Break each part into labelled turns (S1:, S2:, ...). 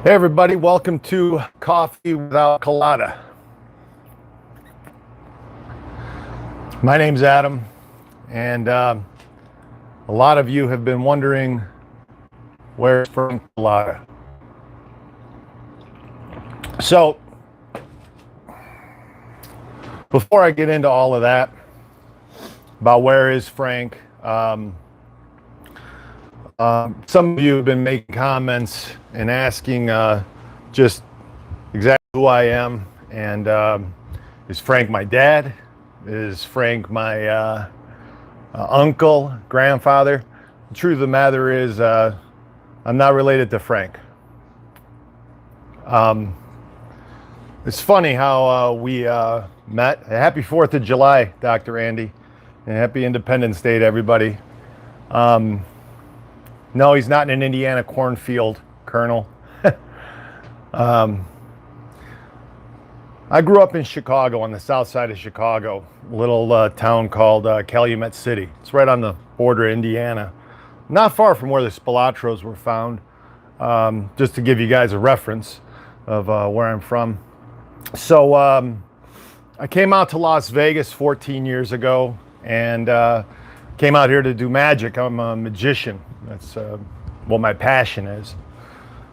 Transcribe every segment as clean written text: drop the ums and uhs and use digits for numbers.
S1: Hey everybody, welcome to Coffee Without Cullotta. My name's Adam, and a lot of you have been wondering where's Frank Cullotta. So, before I get into all of that, about where is Frank, some of you have been making comments and asking just exactly who I am, and is Frank my dad? Is Frank my uncle, grandfather? The truth of the matter is I'm not related to Frank. It's funny how we met. Happy 4th of July, Dr. Andy, and happy Independence Day to everybody. No, he's not in an Indiana cornfield, Colonel. I grew up in Chicago, on the south side of Chicago, a little town called Calumet City. It's right on the border of Indiana, not far from where the Spilatros were found, just to give you guys a reference of where I'm from. So I came out to Las Vegas 14 years ago and came out here to do magic. I'm a magician. That's what my passion is.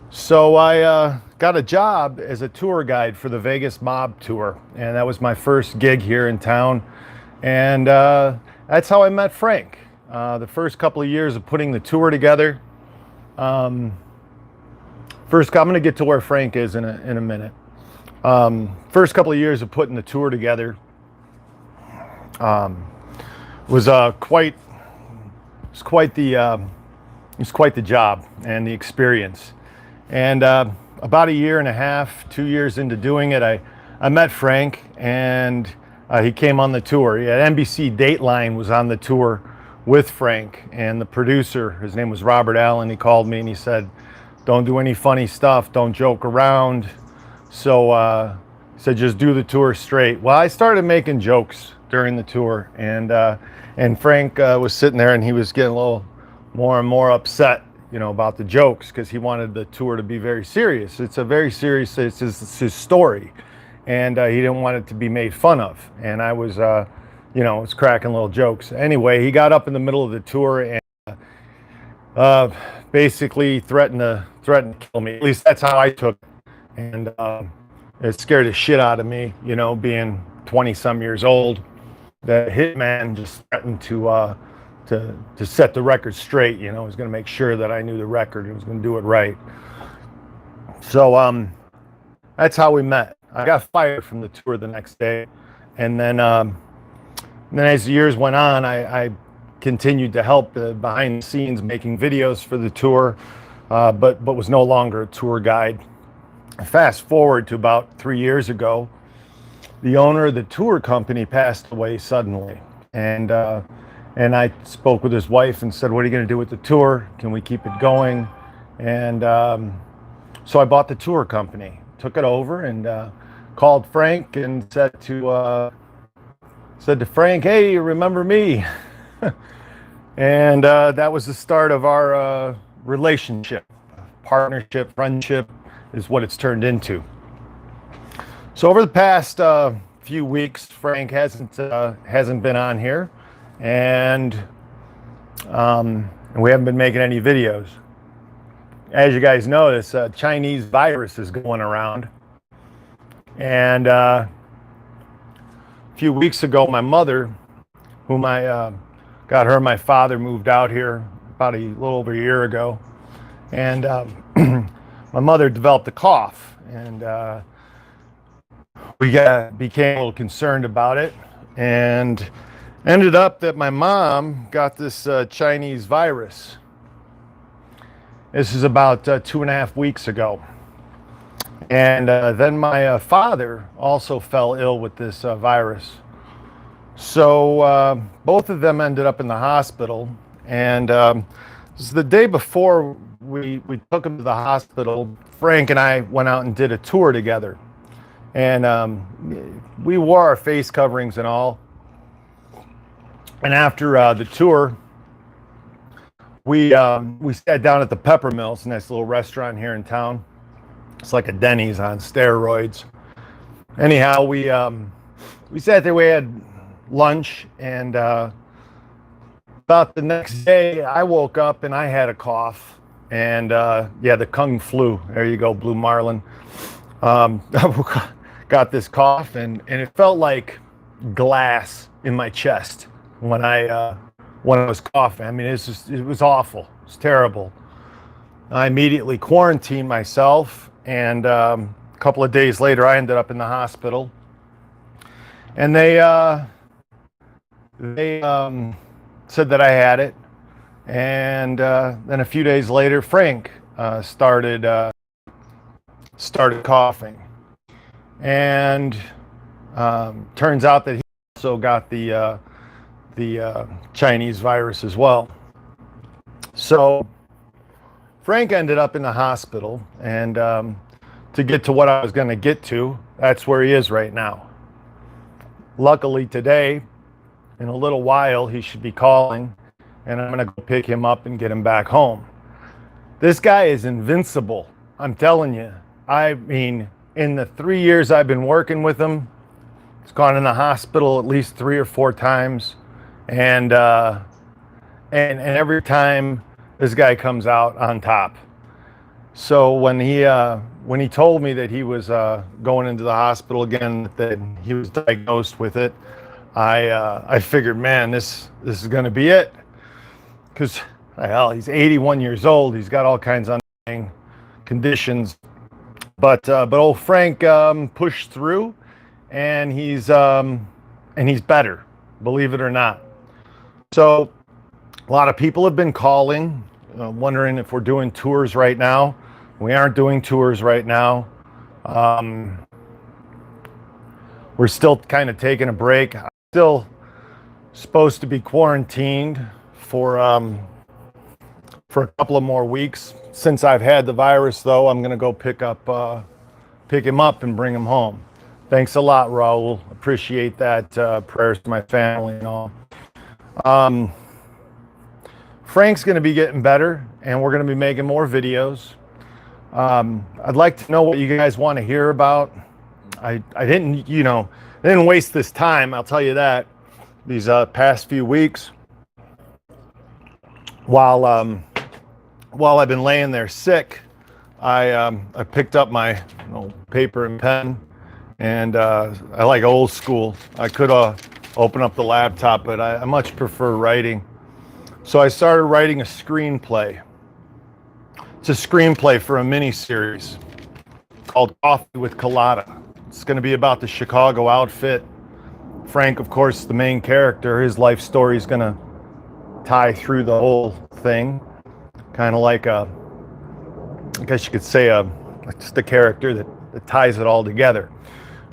S1: So I got a job as a tour guide for the Vegas Mob Tour, and that was my first gig here in town. And that's how I met Frank. The first couple of years of putting the tour together. I'm going to get to where Frank is in a minute. First couple of years of putting the tour together was quite the job and the experience. And about a year and a half, 2 years into doing it, I met Frank, and he came on the tour. NBC Dateline was on the tour with Frank, and the producer, his name was Robert Allen, he called me and he said, "Don't do any funny stuff, don't joke around." So he said, "Just do the tour straight." Well, I started making jokes during the tour, and Frank was sitting there and he was getting a little more and more upset, about the jokes, because he wanted the tour to be very serious. It's a very serious, it's his story, and he didn't want it to be made fun of. And I was, was cracking little jokes. Anyway, he got up in the middle of the tour and basically threatened to kill me. At least that's how I took it. And it scared the shit out of me, being 20-some years old. The hitman just threatened to set the record straight. He was going to make sure that I knew the record. He was going to do it right. So that's how we met. I got fired from the tour the next day, and then as the years went on, I continued to help behind the scenes, making videos for the tour, but was no longer a tour guide. Fast forward to about 3 years ago, the owner of the tour company passed away suddenly, and I spoke with his wife and said, "What are you going to do with the tour? Can we keep it going?" And so I bought the tour company, took it over, and called Frank and said to Frank, "Hey, you remember me?" And that was the start of our relationship, partnership, friendship is what it's turned into. So over the past few weeks, Frank hasn't been on here. And we haven't been making any videos. As you guys know, this Chinese virus is going around. And a few weeks ago, my mother, whom I got her and my father moved out here about a little over a year ago. And my mother developed a cough. And we became a little concerned about it. And ended up that my mom got this Chinese virus. This is about 2.5 weeks ago. And then my father also fell ill with this virus. So both of them ended up in the hospital. And this is the day before we took them to the hospital. Frank and I went out and did a tour together. And we wore our face coverings and all. And after the tour, we sat down at the Peppermills, a nice little restaurant here in town. It's like a Denny's on steroids. Anyhow, we sat there, we had lunch, and about the next day, I woke up and I had a cough. And yeah, the Kung flu. There you go, Blue Marlin. Got this cough, and it felt like glass in my chest when I was coughing. I mean, it was awful. It was terrible. I immediately quarantined myself, and a couple of days later, I ended up in the hospital. And they said that I had it, and then a few days later, Frank started coughing, and turns out that he also got the Chinese virus as well. So Frank ended up in the hospital, and to get to what I was going to get to, that's where he is right now. Luckily today, in a little while, he should be calling, and I'm going to go pick him up and get him back home. This guy is invincible. I'm telling you. I mean, in the 3 years I've been working with him, he's gone in the hospital at least 3 or 4 times, and every time this guy comes out on top. So when he told me that he was going into the hospital again, that he was diagnosed with it, I figured, man, this is going to be it, because hell, he's 81 years old. He's got all kinds of underlying conditions, but old Frank pushed through, and he's better, believe it or not. So a lot of people have been calling, wondering if we're doing tours right now. We aren't doing tours right now. We're still kind of taking a break. I'm still supposed to be quarantined for a couple of more weeks. Since I've had the virus, though, I'm going to go pick him up and bring him home. Thanks a lot, Raul. Appreciate that. Prayers to my family and all. Frank's going to be getting better, and we're going to be making more videos. I'd like to know what you guys want to hear about. I didn't waste this time, I'll tell you that. These past few weeks, while I've been laying there sick, I picked up my paper and pen, and I like old school. I could open up the laptop, but I much prefer writing. So I started writing a screenplay. It's a screenplay for a mini-series called Coffee with Cullotta. It's going to be about the Chicago outfit. Frank, of course, the main character. His life story is going to tie through the whole thing. Kind of like I guess you could say just a character that ties it all together.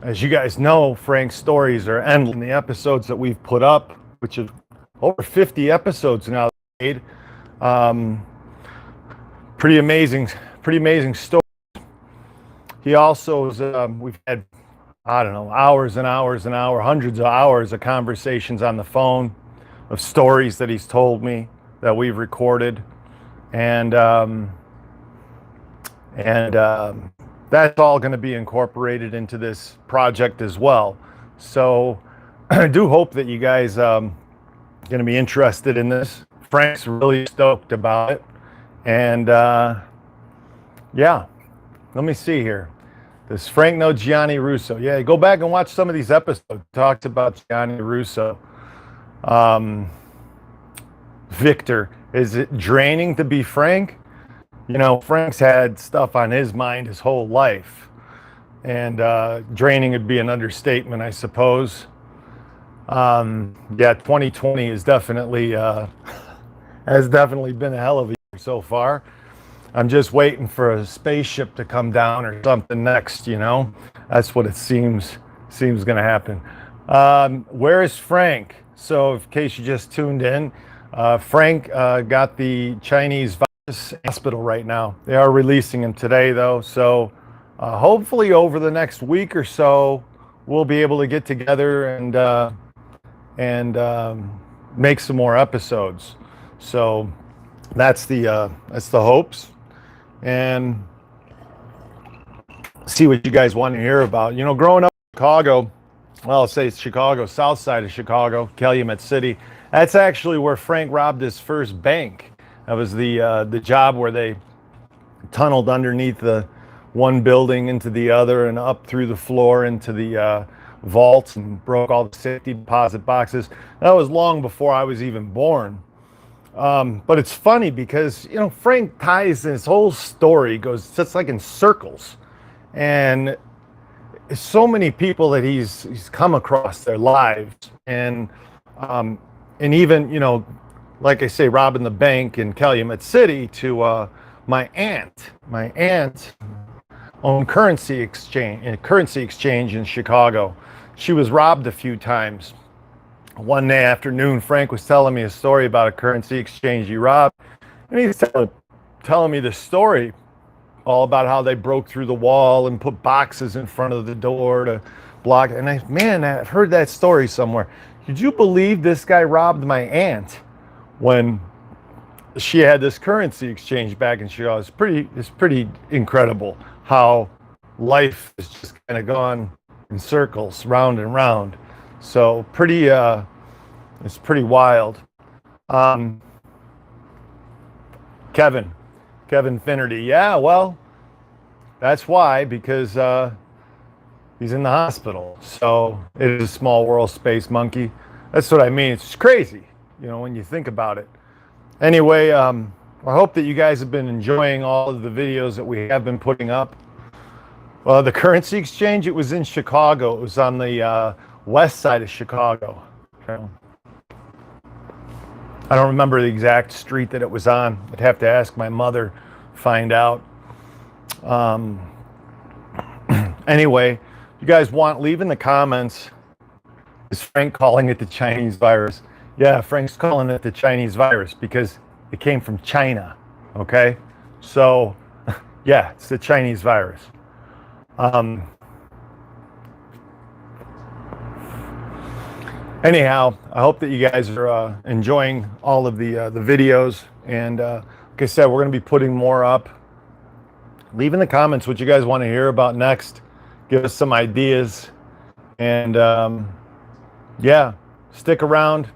S1: As you guys know, Frank's stories are endless. In the episodes that we've put up, which is over 50 episodes now made, pretty amazing story. He also is, we've had, I don't know, hours and hours and hours, hundreds of hours of conversations on the phone, of stories that he's told me that we've recorded, and that's all going to be incorporated into this project as well. So I do hope that you guys going to be interested in this. Frank's really stoked about it, and yeah. Let me see here. Does Frank know Gianni Russo? Yeah, go back and watch some of these episodes. Talked about Gianni Russo. Victor, is it draining to be Frank? You know, Frank's had stuff on his mind his whole life. And draining would be an understatement, I suppose. Yeah, 2020 is definitely has definitely been a hell of a year so far. I'm just waiting for a spaceship to come down or something next, you know. That's what it seems going to happen. Where is Frank? So in case you just tuned in, Frank got the Chinese virus hospital right now. They are releasing him today, though. So hopefully over the next week or so, we'll be able to get together and make some more episodes. So that's the hopes. And see what you guys want to hear about. You know, growing up in Chicago, well, I'll say it's Chicago, south side of Chicago, Calumet City. That's actually where Frank robbed his first bank. That was the job where they tunneled underneath the one building into the other and up through the floor into the vaults and broke all the safety deposit boxes. That was long before I was even born. But it's funny because, you know, Frank ties his whole story, goes just like in circles. And so many people that he's come across their lives. And even, you know, like I say, robbing the bank in Calumet City to my aunt. My aunt owned currency exchange in Chicago. She was robbed a few times. One day afternoon, Frank was telling me a story about a currency exchange he robbed, and he was telling me the story all about how they broke through the wall and put boxes in front of the door to block it. And I've heard that story somewhere. Could you believe this guy robbed my aunt when she had this currency exchange back in Chicago? It's pretty incredible how life has just kind of gone in circles, round and round. So it's pretty wild. Kevin Finnerty. Yeah, well, that's why, because he's in the hospital. So it is a small world, Space Monkey. That's what I mean. It's crazy, you know, when you think about it. Anyway, I hope that you guys have been enjoying all of the videos that we have been putting up. Well, the currency exchange, it was in Chicago. It was on the west side of Chicago. Okay. I don't remember the exact street that it was on. I'd have to ask my mother, find out. Anyway, you guys leave in the comments, is Frank calling it the Chinese virus? Yeah, Frank's calling it the Chinese virus because it came from China, okay? So, yeah, it's the Chinese virus. Anyhow, I hope that you guys are enjoying all of the videos. And like I said, we're going to be putting more up. Leave in the comments what you guys want to hear about next. Give us some ideas. And yeah, stick around.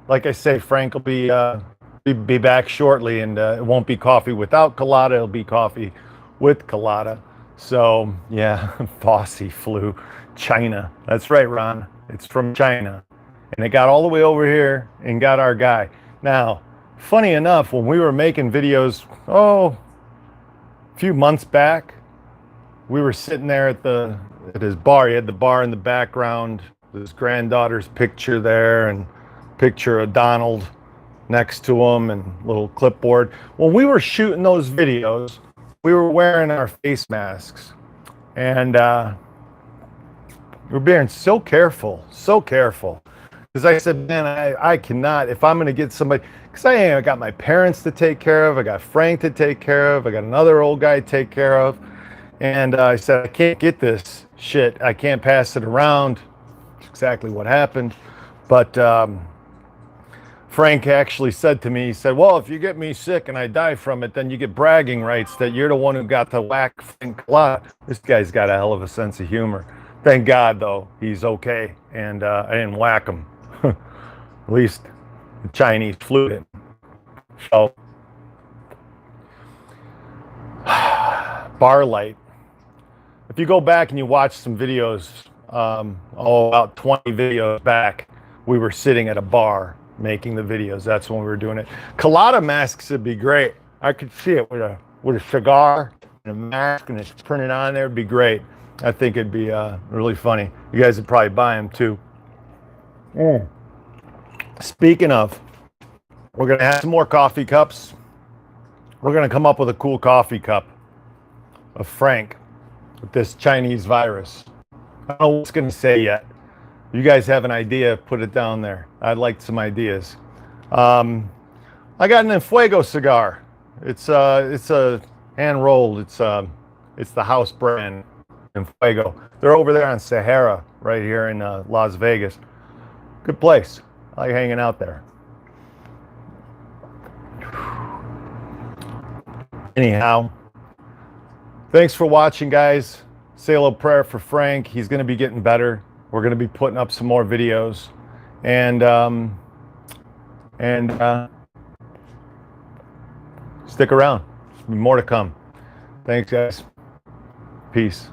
S1: Like I say, Frank will be back shortly. And it won't be coffee without Cullotta. It'll be coffee with Cullotta. So yeah, Fossey flew China. That's right, Ron. It's from China. And it got all the way over here and got our guy. Now, funny enough, when we were making videos, a few months back, we were sitting there at his bar. He had the bar in the background, his granddaughter's picture there, and picture of Donald next to him, and little clipboard. When we were shooting those videos, we were wearing our face masks. And we're being so careful. Because I said, man, I cannot, if I'm going to get somebody, because I got my parents to take care of, I got Frank to take care of, I got another old guy to take care of. And I said, I can't get this shit. I can't pass it around. That's exactly what happened. But Frank actually said to me, he said, well, if you get me sick and I die from it, then you get bragging rights that you're the one who got the whack Frank Cullotta. This guy's got a hell of a sense of humor. Thank God, though, he's okay. And I didn't whack him. At least the Chinese flew it. So, bar light. If you go back and you watch some videos, about 20 videos back, we were sitting at a bar making the videos. That's when we were doing it. Cullotta masks would be great. I could see it with a cigar and a mask, and it's printed on there. It'd be great. I think it'd be really funny. You guys would probably buy them too. Speaking of, we're going to have some more coffee cups. We're going to come up with a cool coffee cup of Frank with this Chinese virus. I don't know what it's going to say yet. You guys have an idea, put it down there. I'd like some ideas. I got an Enfuego cigar. It's a hand rolled. It's the house brand Enfuego. They're over there on Sahara, right here in Las Vegas. Good place. I like hanging out there. Anyhow, thanks for watching, guys. say a little prayer for Frank. He's going to be getting better. We're going to be putting up some more videos, and stick around. More to come. Thanks, guys. Peace.